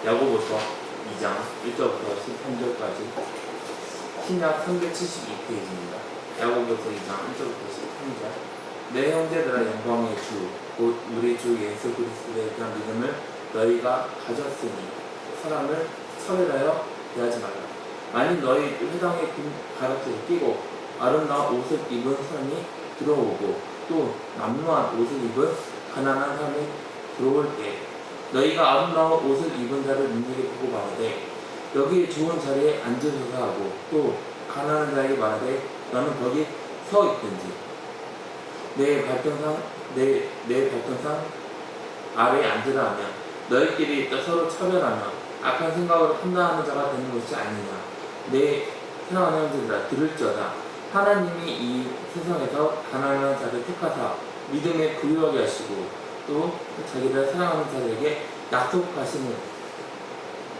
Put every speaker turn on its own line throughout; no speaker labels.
야고보서 2장 1절부터 13절까지 신약 372페이지입니다. 야고보서 2장 1절부터 13절. 내 형제들아, 영광의 주 곧 우리 주 예수 그리스도에 대한 믿음을 너희가 가졌으니 사람을 차별하여 대하지 말라. 만일 너희 회당에 긴 가락지를 끼고 아름다운 옷을 입은 사람이 들어오고 또 남루한 옷을 입은 가난한 사람이 들어올 때 너희가 아름다운 옷을 입은 자를 눈여겨보고 말하되 여기 좋은 자리에 앉으소서 하고 또 가난한 자에게 말하되 너는 거기 서 있든지 내 발등상 아래에 앉으라 하면 너희끼리 서로 차별하며 악한 생각으로 판단하는 자가 되는 것이 아니냐. 내 사랑하는 형제들아, 들을지어다. 하나님이 이 세상에서 가난한 자를 택하사 믿음에 부유하게 하시고 또 자기를 사랑하는 자들에게 약속하시는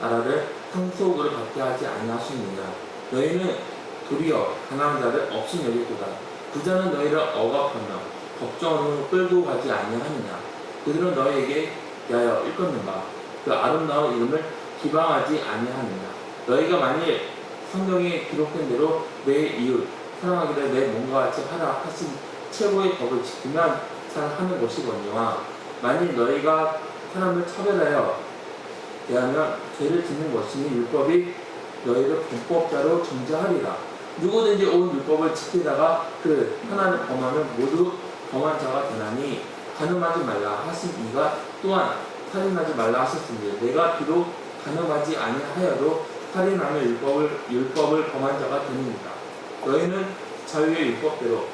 나라를 상속으로 받게 하지 아니하시느냐. 너희는 도리어 가난한 자를 없이 여기고다. 부자는 너희를 억압하며 걱정으로 끌고 가지 아니하느냐. 그들은 너희에게 대하여 일컫는가. 그 아름다운 이름을 기방하지 아니하느냐. 너희가 만일 성경에 기록된 대로 내 이웃 사랑하기를 내 몸과 같이 하라 하신 최고의 법을 지키면 잘 하는 것이거니와 만일 너희가 사람을 차별하여 대하면 죄를 짓는 것이니 율법이 너희를 불법자로 정죄하리라. 누구든지 온 율법을 지키다가 그 하나를 범하면 모두 범한 자가 되나니 간음하지 말라 하신 이가 또한 살인하지 말라 하셨으니 내가 비록 간음하지 아니하여도 살인하며 율법을 범한 자가 되느니라. 너희는 자유의 율법대로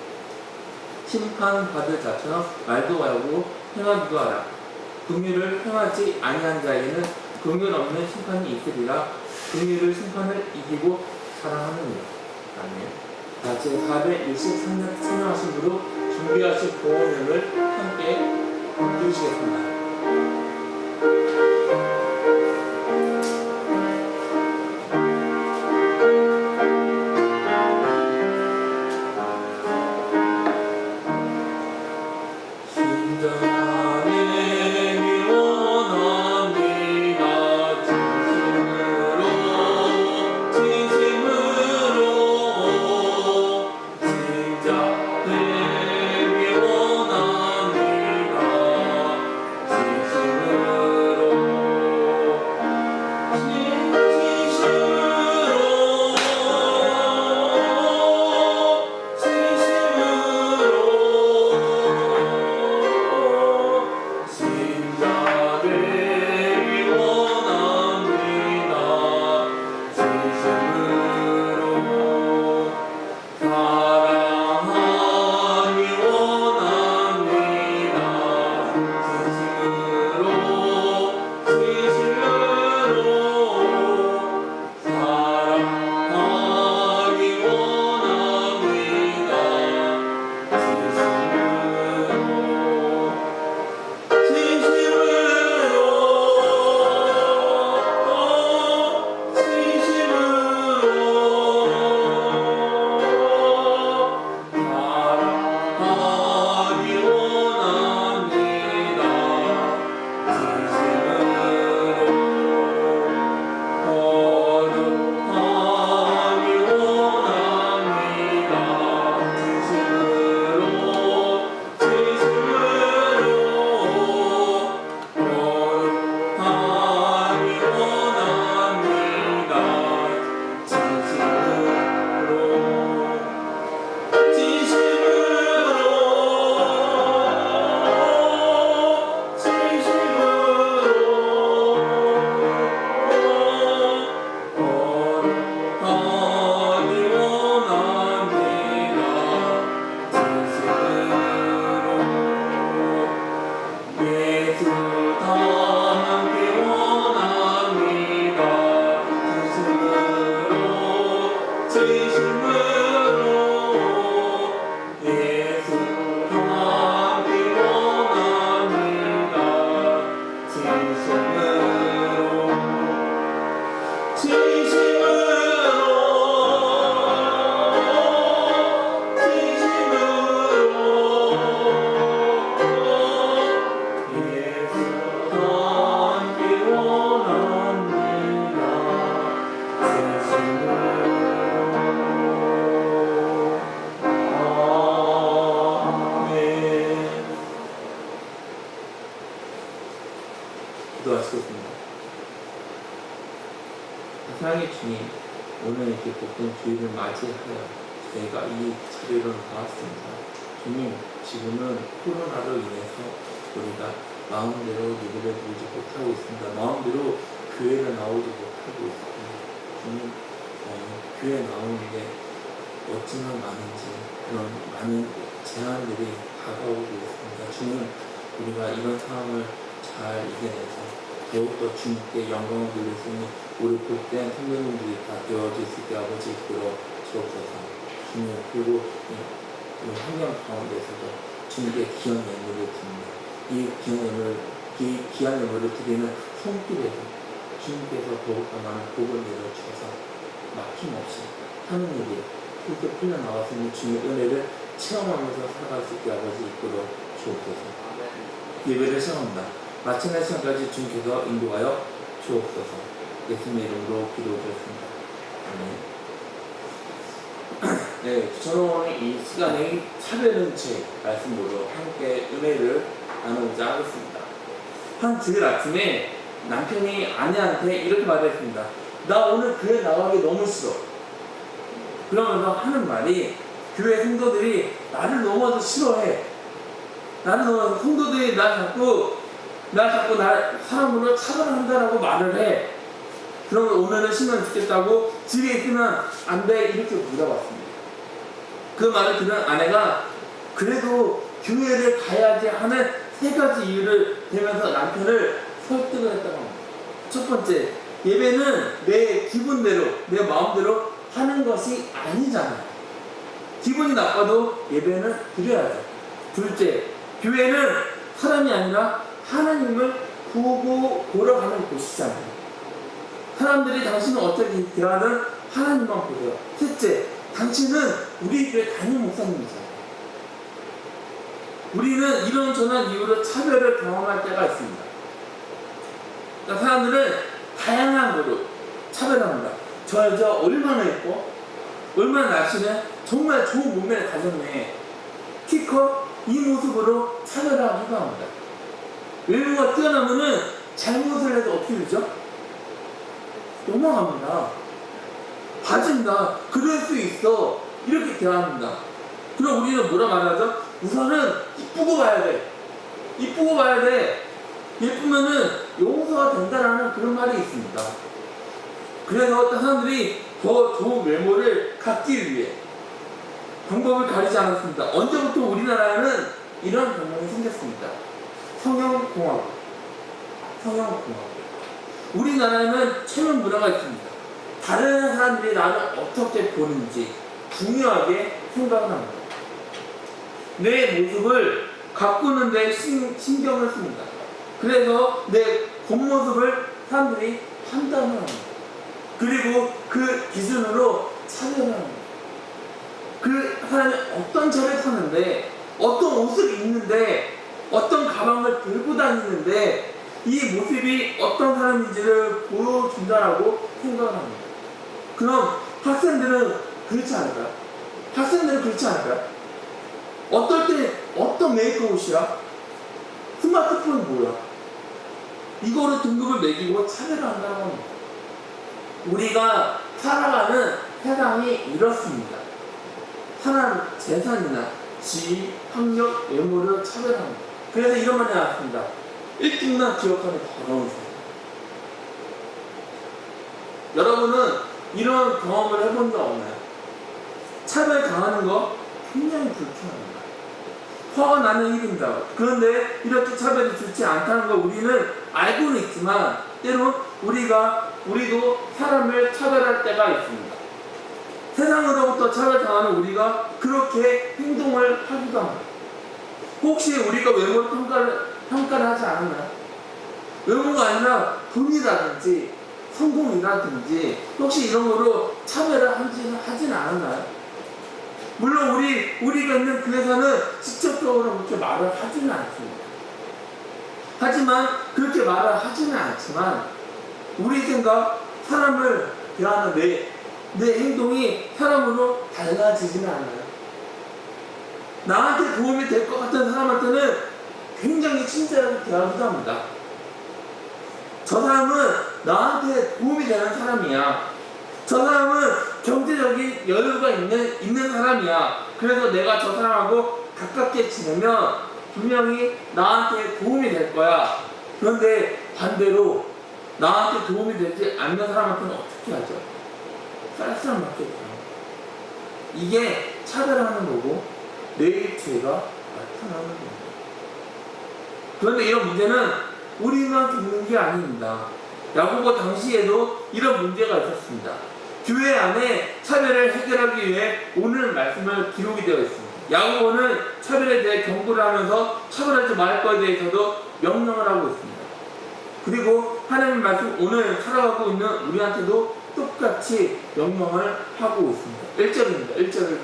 심판받을 자처럼 말도 하고 행하기도 하라. 긍휼을 행하지 아니한 자에게는 긍휼 없는 심판이 있으리라. 긍휼을 심판을 이기고 사랑하느니라. 아멘. 자, 제463년 참여하신 분 준비하신 보험료를 함께 해주시겠습니다. 기도하겠습니다. 사랑의 주님, 오늘 이렇게 복된 주일을 맞이하여 저희가 이 자리로 나왔습니다. 주님, 지금은 코로나로 인해서 우리가 마음대로 예배를 드리지 못하고 있습니다. 마음대로 교회를 나오지 못하고 있습니다. 주님, 교회 나오는데 어찌나 많은지 그런 많은 제한들이 다가오고 있습니다. 주님, 우리가 이런 상황을 잘 이겨내서 더욱더 주님께 영광을 돌릴 수 있는 우리 복된 성도님들이 다 되어질 수 있게 아버지 이끌어 주옵소서. 주님, 그리고 이 환경 가운데서도 주님께 귀한 예물을 드립니다. 이 귀한 예물을 드리는 손길에도 주님께서 더욱더 많은 복을 내려주셔서 막힘없이 하는 일이 그렇게 풀려나왔으니 주님의 은혜를 체험하면서 살아갈 수 있게 아버지 이끌어 주옵소서. 예배를 시작합니다. 마침내 시간까지 주님께서 인도하여 주옵소서. 예수님의 이름으로 기도드렸습니다. 아멘. 네, 저는 오늘 이 시간에 차별은 죄 말씀으로 함께 은혜를 나누고자 하겠습니다. 한 주일 아침에 남편이 아내한테 이렇게 말했습니다. 나 오늘 교회 나가기 너무 싫어. 그러면서 하는 말이 교회 성도들이 나를 너무나도 싫어해. 나를 너무 성도들이 나 자꾸 사람으로 차별한다라고 말을 해. 그러면 오늘은 쉬면 죽겠다고 집에 있으면 안 돼. 이렇게 물어봤습니다. 그 말을 들은 아내가 그래도 교회를 가야지 하는 3가지 이유를 대면서 남편을 설득을 했다고 합니다. 첫 번째, 예배는 내 기분대로, 내 마음대로 하는 것이 아니잖아요. 기분이 나빠도 예배는 드려야죠. 둘째, 교회는 사람이 아니라 하나님을 보러 가는 곳이잖아요. 사람들이 당신은 어떻게 대하든 하나님만 보세요. 셋째, 당신은 우리 교회 담임 목사님이잖아요. 우리는 이런저런 이유로 차별을 경험할 때가 있습니다. 그러니까 사람들은 다양한 거로 차별합니다. 저 여자 얼마나 예뻐? 얼마나 날씬해? 정말 좋은 몸매를 가졌네. 키 커? 이 모습으로 차별하기도 합니다. 외모가 뛰어나면은 잘못을 해도 어떻게 되죠? 넘어갑니다. 봐준다. 그럴 수 있어. 이렇게 대합니다. 그럼 우리는 뭐라 말하죠? 우선은 이쁘고 봐야 돼. 이쁘고 봐야 돼. 예쁘면은 용서가 된다라는 그런 말이 있습니다. 그래서 어떤 사람들이 더 좋은 외모를 갖기 위해 방법을 가리지 않았습니다. 언제부터 우리나라에는 이런 경향이 생겼습니다. 성형공화국. 우리나라에는 체면 문화가 있습니다. 다른 사람들이 나를 어떻게 보는지 중요하게 생각을 합니다. 내 모습을 가꾸는 데 신경을 씁니다. 그래서 내 겉모습을 사람들이 판단을 합니다. 그리고 그 기준으로 차별을 합니다. 그 사람이 어떤 차를 타는데, 어떤 옷을 입는데, 어떤 가방을 들고 다니는데 이 모습이 어떤 사람인지를 보여준다라고 생각을 합니다. 그럼 학생들은 그렇지 않을까요? 어떨 때 어떤 메이크업 옷이야? 스마트폰 뭐야? 이거로 등급을 매기고 차별을 한다고 합니다. 우리가 살아가는 세상이 이렇습니다. 사람 재산이나 지위, 학력, 외모를 차별합니다. 그래서 이런 말이 나왔습니다. 일등만 기억하는 더러운 세상. 여러분은 이런 경험을 해본 적 없나요? 차별 당하는 거 굉장히 불쾌합니다. 화가 나는 일입니다. 그런데 이렇게 차별이 좋지 않다는 걸 우리는 알고는 있지만 때론 우리도 사람을 차별할 때가 있습니다. 세상으로부터 차별당하는 우리가 그렇게 행동을 하기도 합니다. 혹시 우리가 외모를 평가를 하지 않았나요? 외모가 아니라 돈이라든지 성공이라든지 혹시 이런 거로 차별을 하진 않았나요? 물론 우리가 있는 교회에서는 직접적으로 그렇게 말을 하지는 않습니다. 하지만 그렇게 말을 하지는 않지만 우리 생각, 사람을 대하는 내 행동이 사람으로 달라지지는 않아요. 나한테 도움이 될 것 같은 사람한테는 굉장히 친절하게 대하기도 합니다. 저 사람은 나한테 도움이 되는 사람이야. 저 사람은 경제적인 여유가 있는 사람이야. 그래서 내가 저 사람하고 가깝게 지내면 분명히 나한테 도움이 될 거야. 그런데 반대로 나한테 도움이 되지 않는 사람한테는 어떻게 하죠? 쌀쌀 맞겠죠. 이게 차별하는 거고 내 죄가 나타나는 겁니다. 그런데 이런 문제는 우리만 겪는 게 아닙니다. 야고보 당시에도 이런 문제가 있었습니다. 교회 안에 차별을 해결하기 위해 오늘 말씀을 기록이 되어 있습니다. 야고보는 차별에 대해 경고를 하면서 차별하지 말 것에 대해서도 명령을 하고 있습니다. 그리고 하나님 말씀 오늘 살아가고 있는 우리한테도 똑같이 명령을 하고 있습니다. 1절입니다. 1절을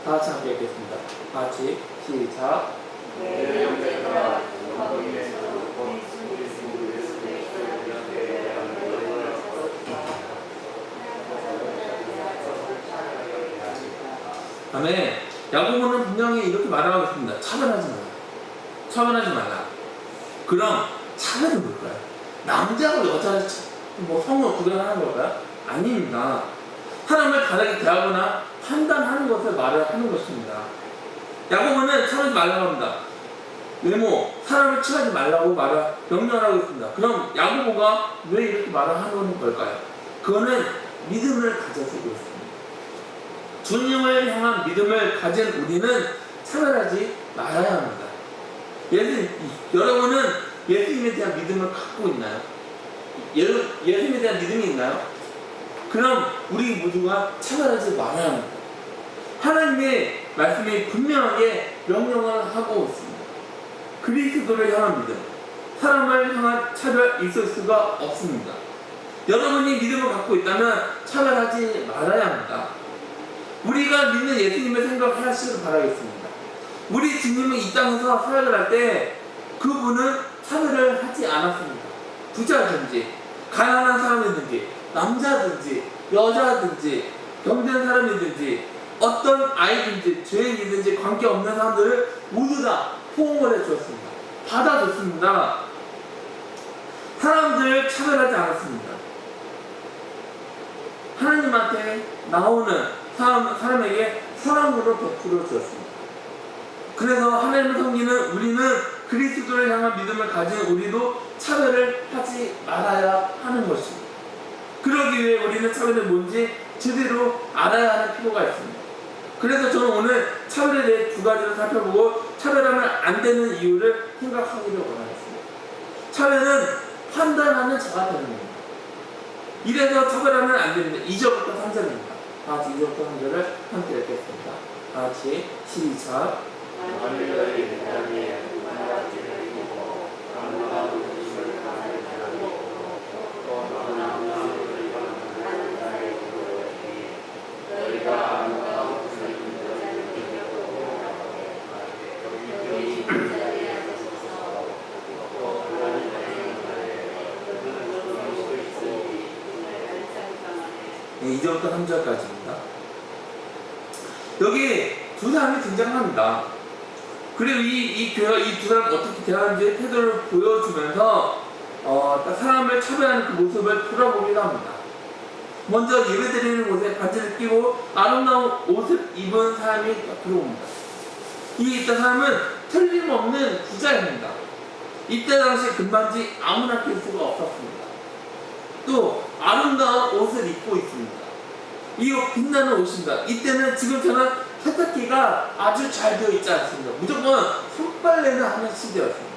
다 같이 함께 읽겠습니다. 다 같이 시작. 다음에 야고보는 분명히 이렇게 말하고 있습니다. 차별하지 마라. 차별하지 말라. 그럼 차별은 뭘까요? 남자하고 여자를 성을 구별하는 걸까요? 아닙니다. 사람을 다르게 대하거나 판단하는 것을 말을 하는 것입니다. 야고보는 차별하지 말라고 합니다. 외모, 사람을 취하지 말라고 명령하고 있습니다. 그럼 야고보가 왜 이렇게 말을 하는 걸까요? 그거는 믿음을 가져서 그렇습니다. 주님을 향한 믿음을 가진 우리는 차별하지 말아야 합니다. 여러분은 예수님에 대한 믿음을 갖고 있나요? 예수님에 대한 믿음이 있나요? 그럼 우리 모두가 차별하지 말아야 합니다. 하나님의 말씀이 분명하게 명령을 하고 있습니다. 그리스도를 향한 믿음, 사람을 향한 차별 있을 수가 없습니다. 여러분이 믿음을 갖고 있다면 차별하지 말아야 합니다. 우리가 믿는 예수님의 생각을 하시길 바라겠습니다. 우리 주님은 이 땅에서 사역을 할 때 그분은 차별을 하지 않았습니다. 부자든지 가난한 사람이든지 남자든지 여자든지 병든 사람이든지 어떤 아이든지 죄인이든지 관계없는 사람들을 모두 다 포옹을 해주었습니다. 받아줬습니다. 사람들을 차별하지 않았습니다. 하나님한테 나오는 사람에게 사랑으로 베풀어 주었습니다. 그래서 하나님을 섬기는 우리는 그리스도를 향한 믿음을 가진 우리도 차별을 하지 말아야 하는 것입니다. 그러기 위해 우리는 차별이 뭔지 제대로 알아야 하는 필요가 있습니다. 그래서 저는 오늘 차별에 대해 두 가지를 살펴보고 차별하면 안 되는 이유를 생각하기를 원하겠습니다. 차별은 판단하는 자가 되는 겁니다. 이래서 차별하면 안 됩니다. 2절부터 3절입니다. 다 같이 2절부터 3절을 함께 읽겠습니다. 다 같이 시작. 네, 2절부터 3절까지입니다. 여기 두 사람이 등장합니다. 그리고 이 교회가 이 두 사람 어떻게 대하는지 태도를 보여주면서 사람을 차별하는 그 모습을 돌아보기도 합니다. 먼저 예배드리는 곳에 바지를 끼고 아름다운 옷을 입은 사람이 들어옵니다. 이 사람은 틀림없는 부자입니다. 이때 당시 금반지 아무나 낄 수가 없었습니다. 또 아름다운 옷을 입고 있습니다. 이 옷 빛나는 옷입니다. 이때는 지금처럼 세탁기가 아주 잘 되어 있지 않습니다. 무조건 손빨래는 하나씩 되어 있습니다.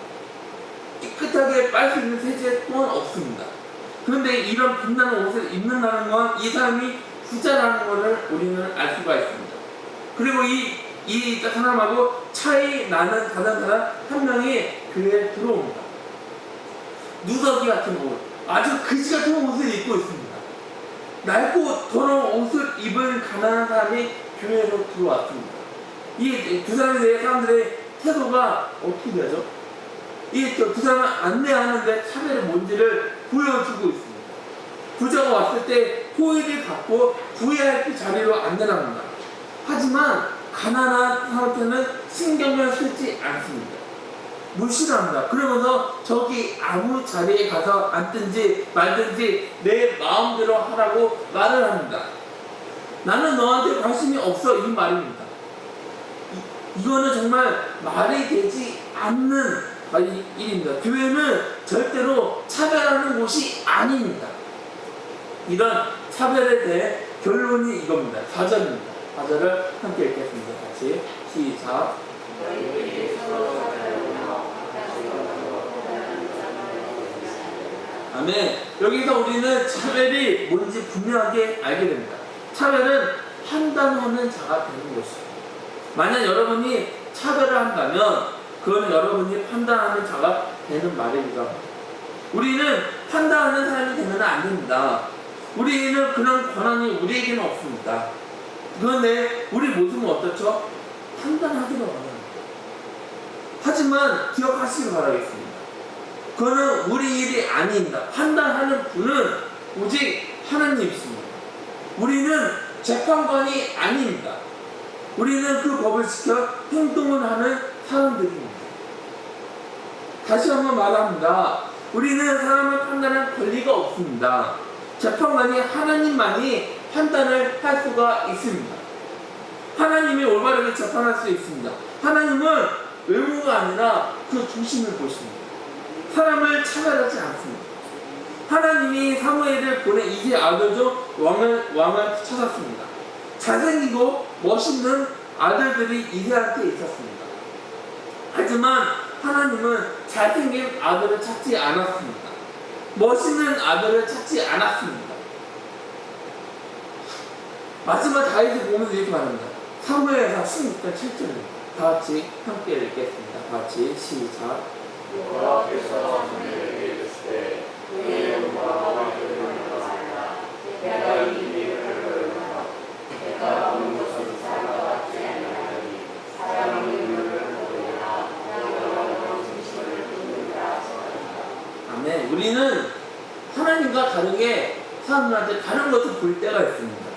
깨끗하게 빨 수 있는 세제 또한 없습니다. 그런데 이런 빛나는 옷을 입는다는 건 이 사람이 부자라는 것을 우리는 알 수가 있습니다. 그리고 이 사람하고 차이 나는 다른 사람 한 명이 교회에 들어옵니다. 누더기 같은 옷, 아주 그지 같은 옷을 입고 있습니다. 낡고 더러운 옷을 입은 가난한 사람이 교회로 들어왔습니다. 이 두 사람에 대해 사람들의 태도가 어떻게 되죠? 이 두 사람을 안내하는데 차별이 뭔지를 보여주고 있습니다. 부자가 왔을 때 호의를 갖고 VIP 자리로 안내합니다. 하지만 가난한 사람한테는 신경을 쓰지 않습니다. 무시를 합니다. 그러면서 저기 아무 자리에 가서 앉든지 말든지 내 마음대로 하라고 말을 합니다. 나는 너한테 관심이 없어, 이 말입니다. 이거는 정말 말이 되지 않는 일입니다. 교회는 절대로 차별하는 곳이 아닙니다. 이런 차별에 대해 결론이 이겁니다. 4절입니다. 4절을 함께 읽겠습니다. 같이 시작. 아멘. 여기서 우리는 차별이 뭔지 분명하게 알게 됩니다. 차별은 판단하는 자가 되는 것입니다. 만약 여러분이 차별을 한다면 그거는 여러분이 판단하는 자가 되는 말입니다. 우리는 판단하는 사람이 되면 안 됩니다. 우리는 그런 권한이 우리에게는 없습니다. 그런데 우리 모습은 어떻죠? 판단하기로 합니다. 하지만 기억하시길 바라겠습니다. 그거는 우리 일이 아닙니다. 판단하는 분은 오직 하나님이십니다. 우리는 재판관이 아닙니다. 우리는 그 법을 지켜 행동을 하는 사람들입니다. 다시 한번 말합니다. 우리는 사람을 판단할 권리가 없습니다. 재판관이 하나님만이 판단을 할 수가 있습니다. 하나님이 올바르게 재판할 수 있습니다. 하나님은 외모가 아니라 그 중심을 보십니다. 사람을 차별하지 않습니다. 하나님이 사무엘을 보내 이세 아들 중 왕을 찾았습니다. 잘생기고 멋있는 아들들이 이세한테 있었습니다. 하지만 하나님은 잘생긴 아들을 찾지 않았습니다. 멋있는 아들을 찾지 않았습니다. 마지막 다윗을 보면서 이렇게 말합니다. 사무엘상 16장 7절입니다. 다 같이 함께 읽겠습니다. 다 같이 시작.
여호와께서 사무엘에게 이르시되 그의 영광과 그를 말하라. 내가 이 일을 하려니와 내가 온 것은 사람과 같지 아니하니 사람이 눈을 보리라. 내가 중심을 두느니라.
아멘. 우리는 하나님과 다르게 사람들한테 다른 것을 볼 때가 있습니다.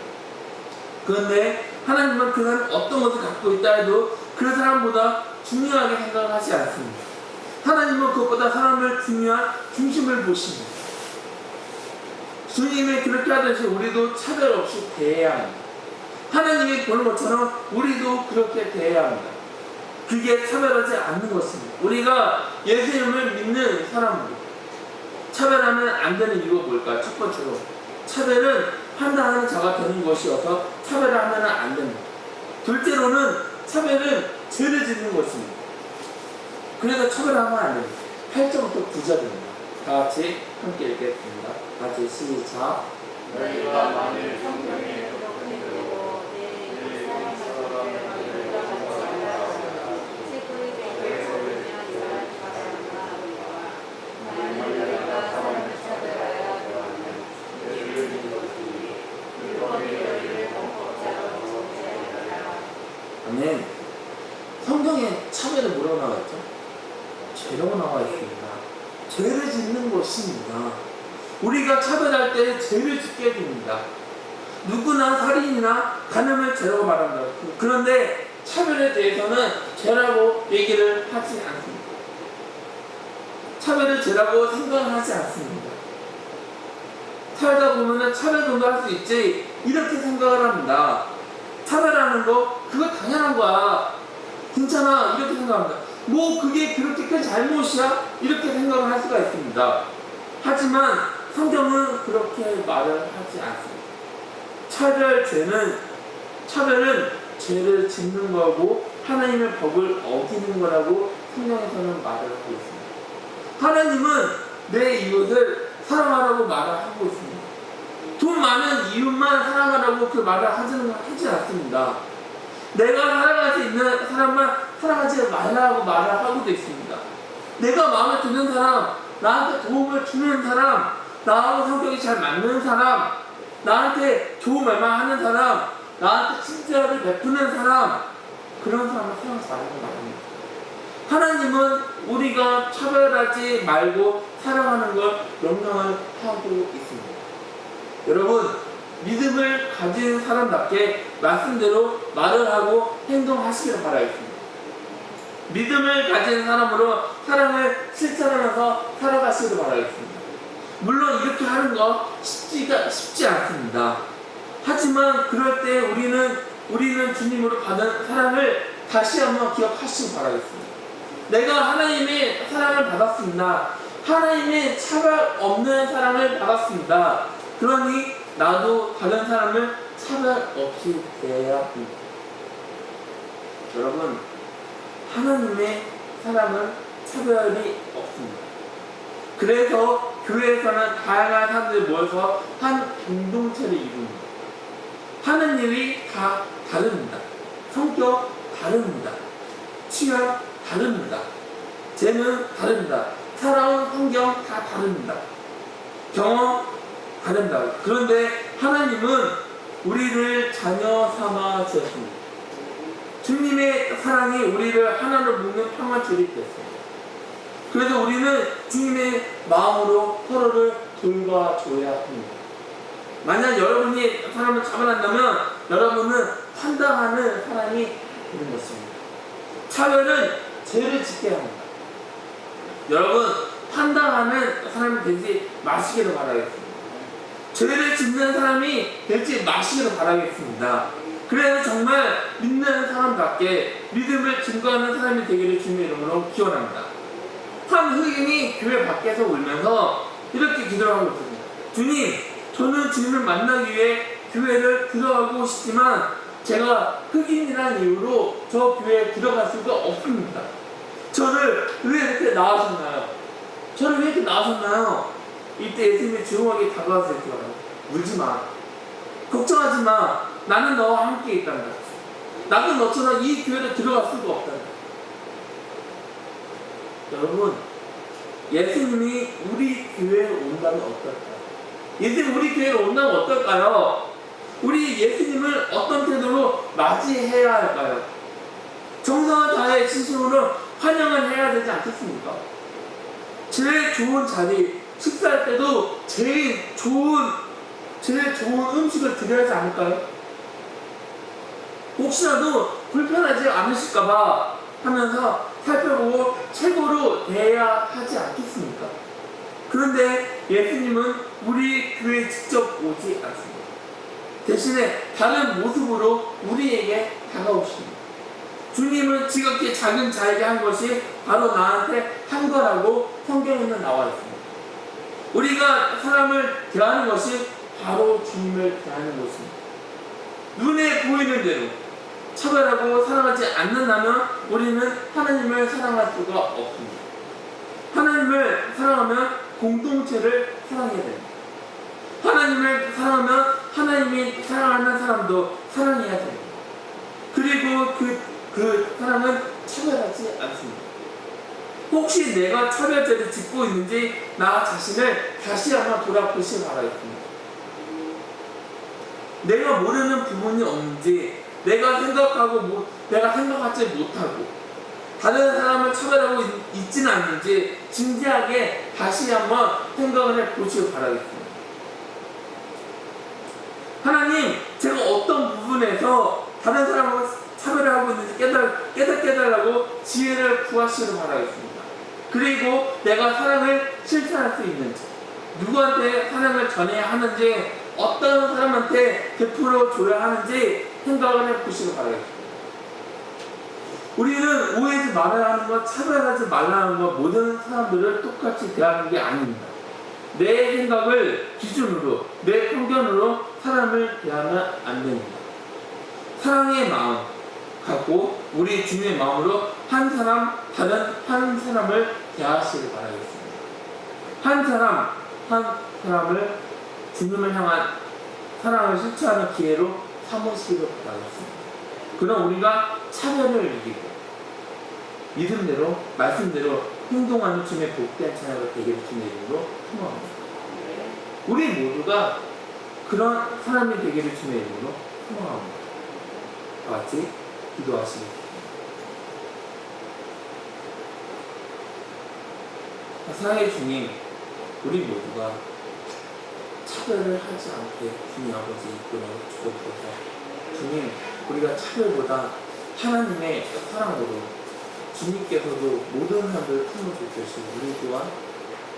그런데 하나님은 그 사람이 어떤 것을 갖고 있다 해도 그 사람보다 중요하게 생각을 하지 않습니다. 하나님은 그것보다 사람을 중요한 중심을 보십니다. 주님이 그렇게 하듯이 우리도 차별 없이 대해야 합니다. 하나님이 보는 것처럼 우리도 그렇게 대해야 합니다. 그게 차별하지 않는 것입니다. 우리가 예수님을 믿는 사람들 차별하면 안 되는 이유가 뭘까? 첫 번째로 차별은 판단하는 자가 되는 것이어서 차별을 하면 안 됩니다. 둘째로는 차별은 죄를 짓는 것입니다. 그래서 차별하면 안 됩니다. 8절부터 9절입니다. 다 같이 함께 읽겠습니다. 다 같이 시작.
너희가 만일 성경에 그렇게 들고 내 사랑하는
아멘. 성경에 차별이 뭐라고 나와 있죠? 죄라고 나와 있습니다. 죄를 짓는 것입니다. 우리가 차별할 때 죄를 짓게 됩니다. 누구나 살인이나 간음을 죄라고 말합니다. 그런데 차별에 대해서는 죄라고 얘기를 하지 않습니다. 차별을 죄라고 생각을 하지 않습니다. 살다 보면은 차별 정도 할 수 있지 이렇게 생각을 합니다. 차별하는 거 그거 당연한 거야. 괜찮아 이렇게 생각합니다. 뭐 그게 그렇게 큰 잘못이야? 이렇게 생각을 할 수가 있습니다. 하지만 성경은 그렇게 말을 하지 않습니다. 차별은 죄를 짓는 거고 하나님의 법을 어기는 거라고 성경에서는 말을 하고 있습니다. 하나님은 내 이웃을 사랑하라고 말을 하고 있습니다. 돈 많은 이웃만 사랑하라고 그 말을 하지 않습니다. 내가 사랑할 수 있는 사람만 사랑하지 말라고 말을 하고도 있습니다. 내가 마음에 드는 사람, 나한테 도움을 주는 사람, 나하고 성격이 잘 맞는 사람, 나한테 좋은 말만 하는 사람, 나한테 친절을 베푸는 사람, 그런 사람을 사랑하지 말라고 말합니다. 하나님은 우리가 차별하지 말고 사랑하는 걸 명령을 하고 있습니다. 여러분, 믿음을 가진 사람답게 말씀대로 말을 하고 행동하시길 바라겠습니다. 믿음을 가진 사람으로 사랑을 실천하면서 살아가시길 바라겠습니다. 물론 이렇게 하는 거 쉽지 않습니다. 하지만 그럴 때 우리는 주님으로 받은 사랑을 다시 한번 기억하시기 바라겠습니다. 내가 하나님의 사랑을 받았습니다. 하나님의 차별 없는 사랑을 받았습니다. 그러니 나도 다른 사람을 차별 없이 대해야 합니다. 여러분, 하나님의 사랑은 차별이 없습니다. 그래서 교회에서는 다양한 사람들이 모여서 한 공동체를 이룹니다. 하는 일이 다 다릅니다. 성격 다릅니다. 취향 다릅니다. 재능 다릅니다. 살아온 환경 다 다릅니다. 경험 다릅니다. 그런데 하나님은 우리를 자녀 삼아 주셨습니다. 주님의 사랑이 우리를 하나로 묶는 평화줄이 됐습니다. 그래서 우리는 주님의 마음으로 서로를 돌봐줘야 합니다. 만약 여러분이 사람을 차별한다면 여러분은 판단하는 사람이 되는 것입니다. 차별은 죄를 짓게 합니다. 여러분, 판단하는 사람이 되지 마시기를 바라겠습니다. 죄를 짓는 사람이 되지 마시기를 바라겠습니다. 그래서 정말 믿는 사람답게 믿음을 증거하는 사람이 되기를 주님의 이름으로 기원합니다. 한 흑인이 교회 밖에서 울면서 이렇게 기도를 하고 있습니다. 주님, 저는 주님을 만나기 위해 교회를 들어가고 싶지만 제가 흑인이라는 이유로 저 교회에 들어갈 수가 없습니다. 저를 왜 이렇게 낳으셨나요? 저를 왜 이렇게 낳으셨나요? 이때 예수님이 조용하게 다가와서 이렇게 말해요. 울지 마. 걱정하지 마. 나는 너와 함께 있단다. 나도 너처럼 이 교회로 들어갈 수가 없단다. 여러분, 예수님이 우리 교회에 온다면 어떨까요? 예수님이 우리 교회에 온다면 어떨까요? 우리 예수님을 어떤 태도로 맞이해야 할까요? 정성을 다해 진심으로 환영을 해야 되지 않겠습니까? 제일 좋은 자리, 식사할 때도 제일 좋은 음식을 드려야 하지 않을까요? 혹시라도 불편하지 않으실까봐 하면서 살펴보고 최고로 대해야 하지 않겠습니까? 그런데 예수님은 우리 교회에 직접 오지 않습니다. 대신에 다른 모습으로 우리에게 다가오십니다. 주님은 지극히 작은 자에게 한 것이 바로 나한테 한 거라고 성경에는 나와 있습니다. 우리가 사람을 대하는 것이 바로 주님을 대하는 것입니다. 눈에 보이는 대로 차별하고 사랑하지 않는다면 우리는 하나님을 사랑할 수가 없습니다. 하나님을 사랑하면 공동체를 사랑해야 됩니다. 하나님을 사랑하면 하나님이 사랑하는 사람도 사랑해야 됩니다. 그리고 그 사랑은 차별하지 않습니다. 혹시 내가 차별죄를 짓고 있는지 나 자신을 다시 한번 돌아보시기 바라겠습니다. 내가 모르는 부분이 없는지, 내가 생각하지 못하고 다른 사람을 차별하고 있지는 않는지 진지하게 다시 한번 생각을 해보시기 바라겠습니다. 하나님, 제가 어떤 부분에서 다른 사람하고 차별을 하고 있는지 깨닫게 해달라고 지혜를 구하시기를 바라겠습니다. 그리고 내가 사랑을 실천할 수 있는지, 누구한테 사랑을 전해야 하는지, 어떤 사람한테 베풀어 줘야 하는지 생각을 해보시길 바라겠습니다. 우리는 오해하지 말아야 하는 것, 차별하지 말라는 것, 모든 사람들을 똑같이 대하는 게 아닙니다. 내 생각을 기준으로, 내 편견으로 사람을 대하면 안 됩니다. 사랑의 마음 갖고 우리 주님의 마음으로 다른 한 사람을 대하시길 바라겠습니다. 한 사람을 주님을 향한 사랑을 실천하는 기회로 삼으시기를 바라겠습니다. 그럼 우리가 차별을 이기고 믿음대로, 말씀대로 행동하는 주님의 복된 자녀가 되기를 주님의 이름으로 소망합니다. 우리 모두가 그런 사람이 되기를 주님의 이름으로 소망합니다. 다 같이 기도하시겠습니다. 사랑의 주님, 우리 모두가 차별을 하지 않게 주님 아버지 이끌어 주옵소서. 주님, 우리가 차별보다 하나님의 사랑으로 주님께서도 모든 사람들을 품어주듯이 우리 또한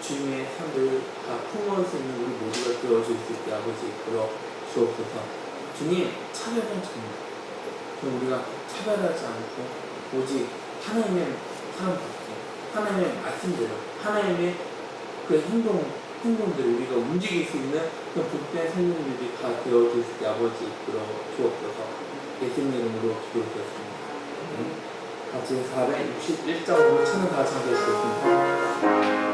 주님의 삶을 다 품을 수 있는 우리 모두가 되어줄 수 있게 아버지 이끌어 주옵소서. 주님 차별은 접니다. 우리가 차별하지 않고 오직 하나님의 사람답게 하나님의 말씀대로 하나님의 그 행동들 우리가 움직일 수 있는 그 복된 생명들이 다 되어줄 수 있게 아버지 이끌어 주옵소서. 예수님 이름으로 기도드렸습니다. 같이 461장으로 찬양 다 함께 해주겠습니다.